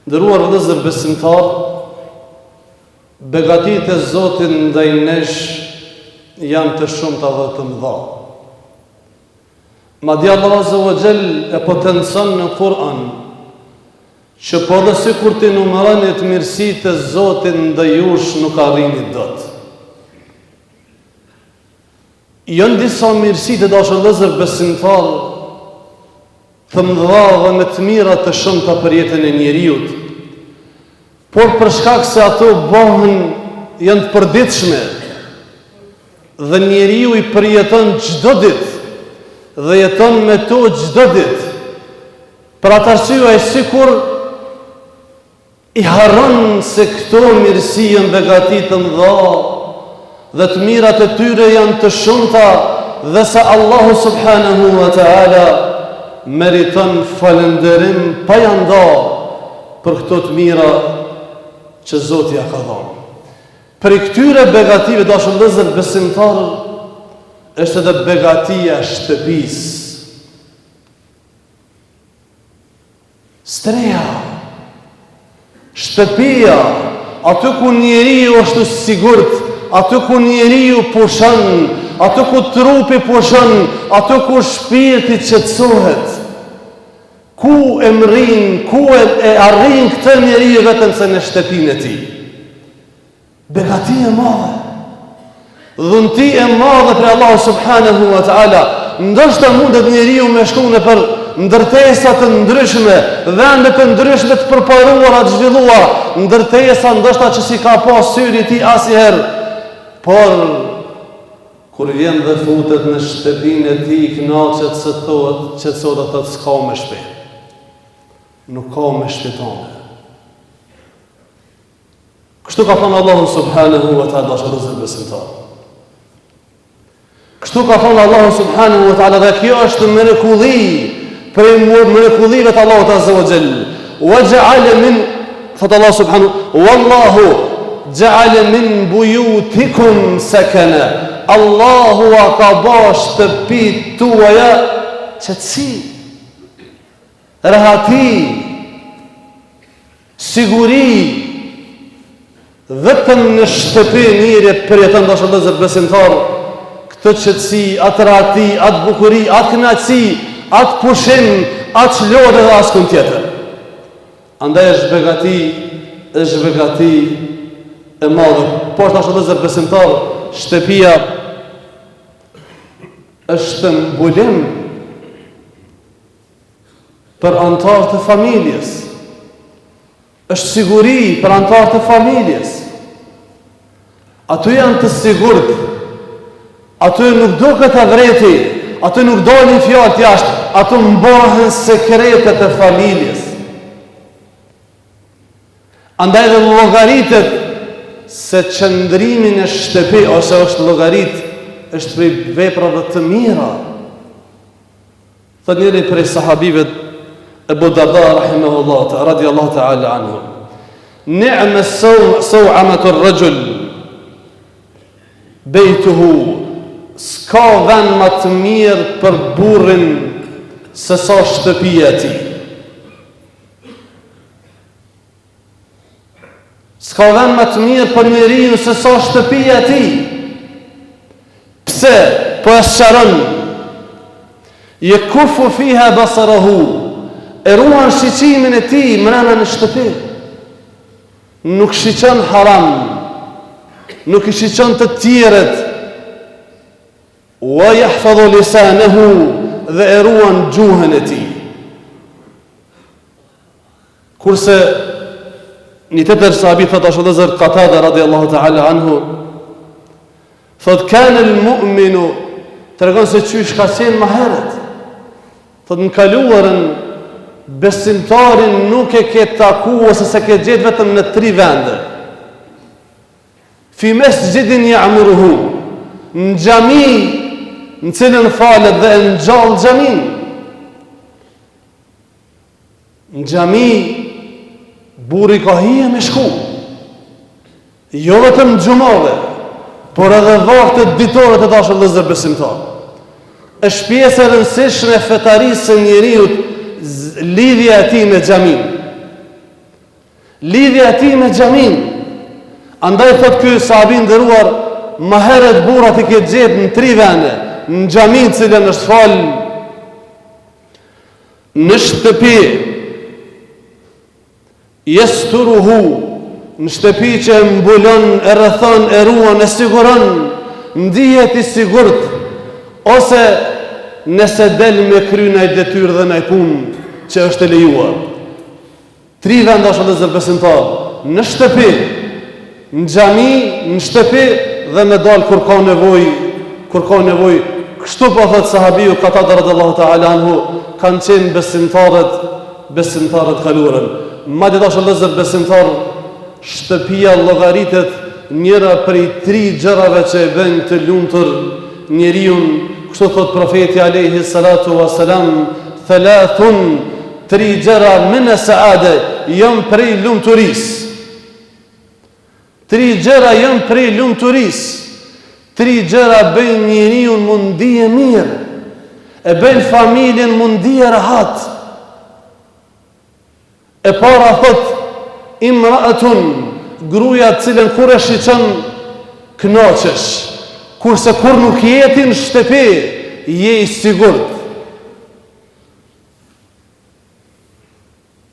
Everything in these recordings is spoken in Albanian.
Ndëruar vëllezër besimtar, begatitë e Zotit ndaj nesh janë të shumta dhe të mëdha. Madje Allah Azza wa Jall e potencon në Kur'an që po dhe sikur ti numëronit mirësitë e Zotit ndaj jush nuk arrini dot. Janë disa mirësi të dashur vëllezër besimtar të mëdha dhe me të mira të shumta për jetën e njeriut. Por për shkak se ato janë të përditshme dhe njeriu i përjeton çdo ditë dhe jeton me to çdo ditë, për atë arsye ai sikur i harron se këto mirësi janë begati të mëdha dhe të mirat e tyre janë të shumta dhe se Allahu subhanahu wa ta'ala meriton falënderim pajanda për këto të mira që Zoti ja ka dhënë. Për këtyre begative dashur vëllezër besimtar është edhe begatia e shtëpisë. Streha, shtëpia, aty ku njeriu është i sigurt, aty ku njeriu pushon, aty ku trupi pushon, aty ku shpirti qetësohet. Ku e mrin, ku e arrin këtë njeriu vetëm se në shtëpinë e tij. Begati e madhe, dhunti e madhe për Allah subhanahu wa ta'ala. Ndoshta mundet njeriu me shku në për ndërtesa të ndryshme, vende të ndryshme të përparuara, të zhvilluara, ndërtesa ndoshta që si ka pas syri i tij asnjëherë. Por kur vjen dhe futet në shtëpinë e tij, kënaqet se thotë që thotë s'ka më shtëpi. Nuk ka me shpetone. Kështu ka thënë Allahu subhanahu wa ta'ala dashur besimtar. Kështu ka thënë Allahu subhanahu wa ta'ala, dhe kjo është mrekulli prej mrekullive të Allahut azza wa jall. Wa ja'ala min, thot Allah subhanahu, wallahu ja'ala min buyutikum sakana. Allahu ka bërë shtëpitë tuaja qetësi, rahati, siguri. Vetëm në shtëpi njëri përjeton dashur vëllezër besimtar këtë qetësi, atë rahati, atë bukuri, atë kënaqësi, atë pushim, atë lodhje dhe askund tjetër. Andaj është begati e madhe. Po dashur vëllezër besimtar, shtëpia është mbulim për antarët e familjes. Është siguri për antarët e familjes. Aty janë të sigurt. Aty nuk duket avreti, aty nuk dalin fjalë jashtë, aty mbahen sekretet e familjes. Andaj dhe llogaritet se qëndrimi në shtëpi ose është llogarit, është prej veprave të mira. Thot njëri prej sahabive Abu Darda rahimahullah radiyallahu ta'ala anhu, ni'ma saw'amatu ar-rajul bejtuhu, s'ka vend më të mirë për burrin se sa shtëpia e tij. S'ka vend më të mirë për njeriu se sa shtëpia e tij. Pse? Po e sqaron. Yekufu fiha basarahu, e ruan shiqimin e tij mrena në shtëpi. Nuk shiqon haram, nuk i shiqon të tjerët. Wa yahfadhu lisanahu, dhe e ruan gjuhën e tij. Kurse një tjetër sahabi thot ashtu Zot Qatada radhiyallahu ta'ala anhu, thot kana al-mu'minu, tregon se çysh ka qenë më herët. Thot në kaluarën besimtarin nuk e ke taku ose se ke gjetë vetëm në 3 vende. fi mesjidin ya'muruhu, në xhami në cilën falet dhe në gjallë xhamin. Në xhami burri ka hije me shku, jo vetëm xhumave, por edhe vaktet ditore të dashur vëllezër besimtar. Është pjesë e rëndësishme e fetarisë së njeriut lidhja e tij me xhamin. Lidhja e tij me xhamin. Andaj thot ky sahabi nderuar, më herët burrat i ke gjetë në 3 vende, në xhamin cilën është fal, në shtëpi, yasturuhu, në shtëpi që mbulon, e rrethon, e ruan, e siguron, ndihet i sigurt, ose nëse del me kry ndaj detyrë dhe ndaj punë që është e lejuar. 3 vende është vëllezër besimtar, në shtëpi, në xhami, në shtëpi dhe me dal kur ka nevojë. Kështu po thot sahabiu Qatada radhiyallahu ta'ala anhu, kanë qenë besimtarët kalurën. Madje tash vëllezër besimtar, shtëpia llogaritet njëra prej 3 gjërave që e bën të lumtur njeriu. Kështu thot profeti alayhi salatu wassalam, thalathun, 3 gjëra min as-saade, janë prej lumturisë. 3 gjëra janë prej lumturisë. 3 gjëra bëjnë njeriu mund ndije mirë, e bëjnë familjen mund ndije rahat. E para thot, imra'atun, gruaja të cilën kur e shiqon kënaqesh, kurse kur nuk jeti në shtëpi, je i sigurt.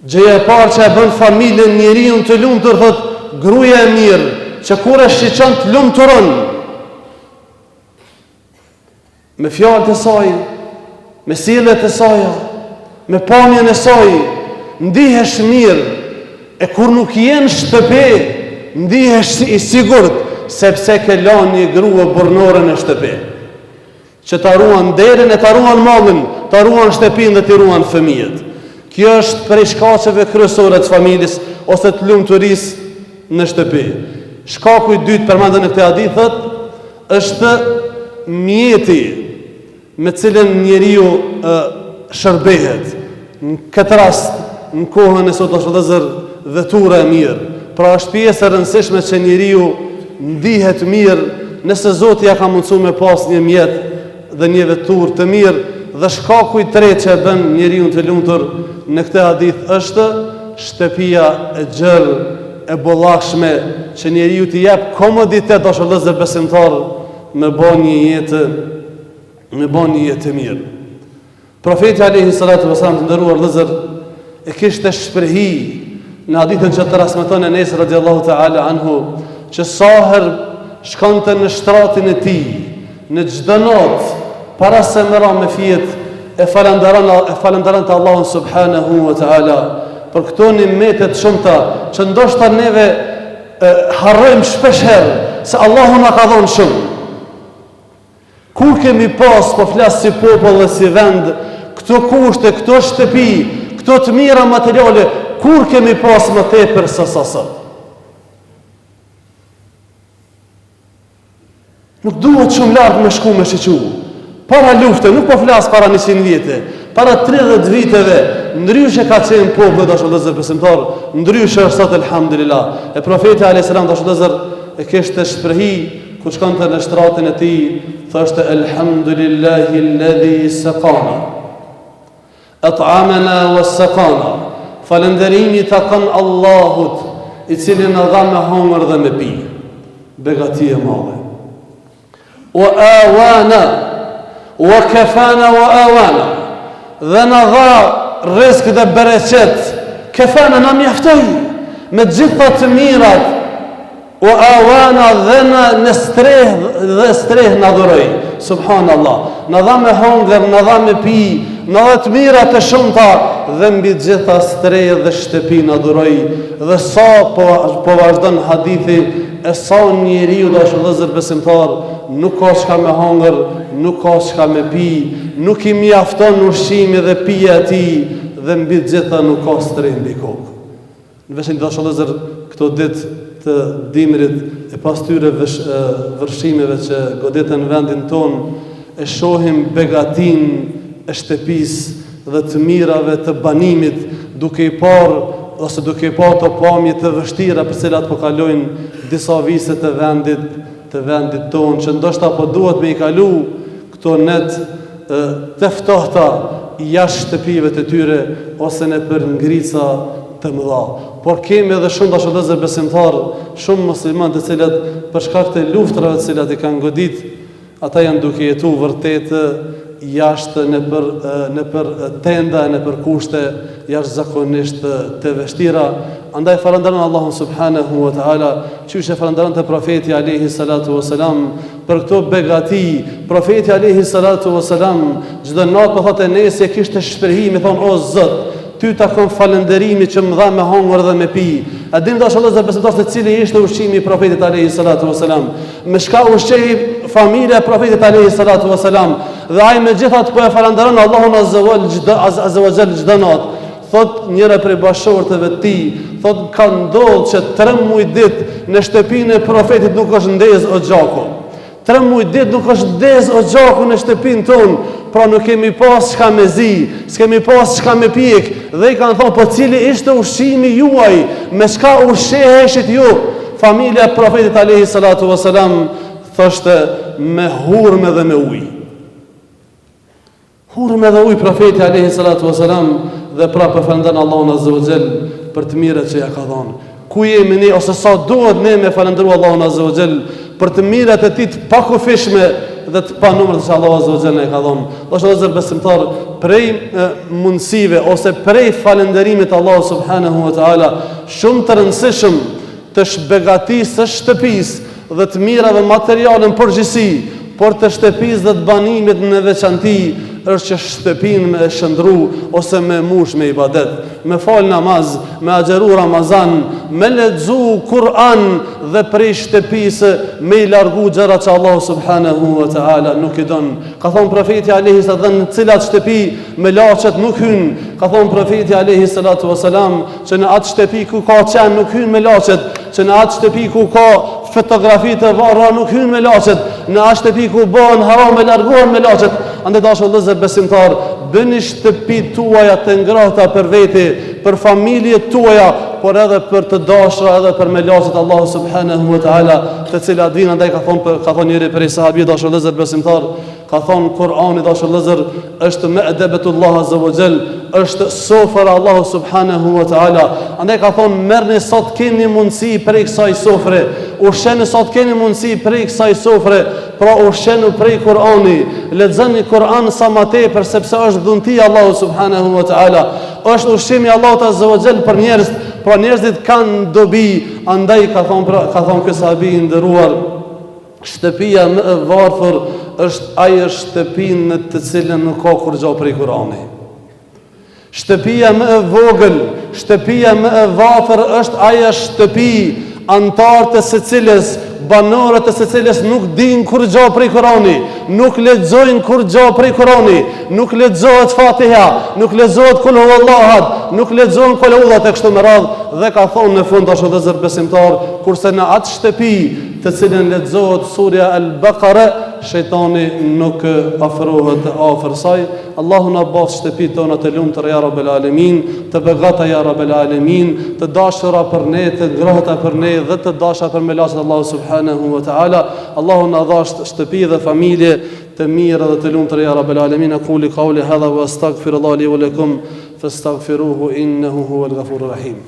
Gjëja e parë që e bën familjen njeriu të lumtur, thot, gruaja e mirë, që kur e shiqon të lumturon, me fjalët e saj, me sjelljet e saj, me pamjen e saj, ndihesh mirë, e kur nuk je në shtëpi, ndihesh i sigurt, sepse ke lënë një grua burrnore në shtëpi, që ta ruan derën, e ta ruan mallin, ta ruan shtëpinë dhe të ruan fëmijët. Kjo është prej shkaqeve kryesore të familjes ose të lumturisë në shtëpi. Shkaku i dytë përmendur në këtë hadith është mjeti me cilën njeriu shërbehet. Në këtë rast, në kohën e sot është vëllezër vetura e mirë. Pra është pjesë e rëndësishme që njeriu ndihet mirë nëse Zoti ja ka mundsuar me pas një mjet dhe një veturë të mirë. Dhe shkaku i tretë që e bën njeriu të lumtur në këtë hadith është shtëpia e gjerë, e bollakshme, që njeriu t'i jap komoditet ose vëllezër besimtar me bën një jetë mirë. Profeti alayhi salatu wasallam të nderuar vëllezër e kishte shprehi në hadithin që transmeton Enes radhiyallahu ta'ala anhu, që sa herë shkonte në shtratin e tij, në çdo natë, para se mëra me fjet, e falenderon të Allahun subhanahu wa ta'ala për këto nimetet shumëta që ndoshta neve harrojmë shpesh herë se Allahu na ka dhënë shumë. Kur kemi pas, po flas si popull dhe si vend, këto kushte, këto shtëpi, këto të mira materiale, kur kemi pas më tepër se sot? Nuk duhet shumë larg me shku me shiqu. Para lufte, nuk po flas para 100 vite, para 30 viteve, ndryshe ka qenë populli dashur vëllezër besimtar, ndryshe është sot elhamdulillah. E profeti alayhis salam dashur vëllezër e kishte shprehi kur shkonte në shtratin e tij, thoshte elhamdulillahi alladhi saqana, at'amana was-saqana. Falënderimi takon Allahut, i cili na dha me hongër dhe me pi. Begati e madhe. Wa awana wa kafana wa awana, dhe na dha rrezik dhe bereqet, kafana na mjaftoi me gjitha të mirat, wa awana dhe në streh na dhuroi. Subhanallah, na dha me hongër, na dha me pi, na dha të mira të shumta, dhe mbi gjitha streh dhe shtëpi na dhuroi. Dhe sa po vazhdon hadithi, e sa njeriu dashur vëllezër besimtar nuk ka çka me hongër, nuk ka çka me pi, nuk I mjafton ushqimi dhe pija e tij, dhe mbi gjitha nuk ka streh mbi kokë. Në veçantë dashur vëllezër këto ditë të dimrit e pas tyre vërshimeve që godeten vendin ton, e shohim begatin e shtëpisë dhe të mirave të banimit, duke i parë të pamje të vështira për cilat po kalojnë disa vise të vendit ton, që ndoshta po duhet me i kalu këto net të ftohta jashtë shtëpive të tyre ose në për ngrica të mëdha. Por kemi edhe shumë dashurëzë besimtar, shumë musliman të cilët për shkak të luftrave të cilat i kanë godit, ata janë duke jetu vërtet jashtë në për tenda, në për kushte jashtë zakonisht të vështira. Andaj falenderojmë Allahun subhanahu wa taala, qysh e falenderon të profeti alayhi salatu wasalam për këto begati. Profeti alayhi salatu wasalam çdo natë po thotë nëse kishte shprehim, thon o Zot, ty takon falënderimi që më dha me hongër dhe me pi. A din dashallë se besimtar se cili ishte ushqimi i profetit alayhi salatu wasalam? Me çka ushqej familja e profetit alayhi salatu wasalam? Dhe ai megjithatë po e falënderon Allahun azza wa jall çdo natë. Thot njëra prej bashkëshorteve të tij, thot ka ndodhur që 3 muaj ditë në shtëpinë e profetit nuk është ndez o gjaku. 3 muaj ditë nuk është ndez o gjaku në shtëpinë tonë. Pra nuk kemi pas çka me zi, s'kemi pas çka me pjek. Dhe i kanë thonë, po cili ishte ushqimi juaj, me çka ushqeheshit ju? Familja e profetit alayhi salatu wasalam thoshte me hurme dhe me ujë. Hurme dhe ujë profeti alayhi salatu wasalam, dhe prapë falënderojmë Allahun azza wa jall për të mirët që ja ka dhënë. Ku jemi ne ose sa duhet ne me falënderoj Allahun azza wa jall për të mirët e tij të pakufishme dhe të panumër që Allahu azza wa jall na ka dhënë. Është vëllezër besimtar, prej mundësive ose prej falënderimit Allahu subhanahu wa taala, shumë të rëndësishëm të shbegatisë së shtëpisë dhe të mirave materiale në përgjithësi, por të shtëpisë dhe të banimit në veçanti, është që shtëpinë me shëndru ose me mush me ibadet, me fal namaz, me agjeru Ramazan, me lexu Kur'an dhe prej shtëpisë me i largu gjëra që Allah subhanahu wa ta'ala nuk i don. Ka thonë profeti alayhi sallam, në cilat shtëpi me laçet nuk hyn. Ka thonë profeti alayhi salatu wasalam, që në atë shtëpi ku ka qen nuk hyn me laçet, që në atë shtëpi ku ka fotografi të varra nuk hyn me laçet, në atë shtëpi ku bën haram me largohen me laçet. Andaj dashur besimtar, bëni shtëpitë tuaja të ngrohta për vete, për familjet tuaja, por edhe për të dashura, edhe për me laçet Allahu subhanahu wa taala, të cilat din. Andaj ka thonë njëri prej sahabëve, dashur besimtar, ka thonë Kur'ani, dashur është ma'dabetullah azza wa jall, është sofra Allahu subhanahu wa taala. Andaj ka thonë, merrni sot keni mundësi prej kësaj sofre, ushqeni sot keni mundësi prej kësaj sofre, pra ushqenu prej Kur'ani, lexoni Kur'an sa më tepër, sepse është dhunti Allahu subhanahu wa taala, është ushqimi Allahut azza wa jall për njerëz, pra njerëzit kanë dobi. Andaj ka thonë ky sahabi i nderuar, shtëpia më e varfër është ajo shtëpinë në të cilën nuk ka kur gjao prej Kur'ani. Shtëpia më e vogël, shtëpia më e varfër është ajo shtëpi antarët e secilës, banorët e secilës nuk dinë kur gjao prej Kur'ani, nuk lexojnë kur gjao prej Kur'ani, nuk lexohet Fatiha, nuk lexohet Kul huwallahu, nuk lexohen kulullat e kështu me radhë. Dhe ka thonë në fund ashtu vëllezër besimtar, kurse në atë shtëpi të cilën lexohet surja Al-Baqara, shejtani nuk afrohet afër saj. Allahu na bëf shtëpitë tona të lumtura ya Rabbel Alamin, të begata ya Rabbel Alamin, të dashura për ne, të ngrohta për ne dhe të dashura për melaçet Allahu subhanahu wa taala. Allahu na dhash shtëpi dhe familje të mira dhe të lumtura ya Rabbel Alamin. Aqulu qawli hadha wa astaghfirullaha li wa lakum fastaghfiruhu innahu huwal ghafurur rahim.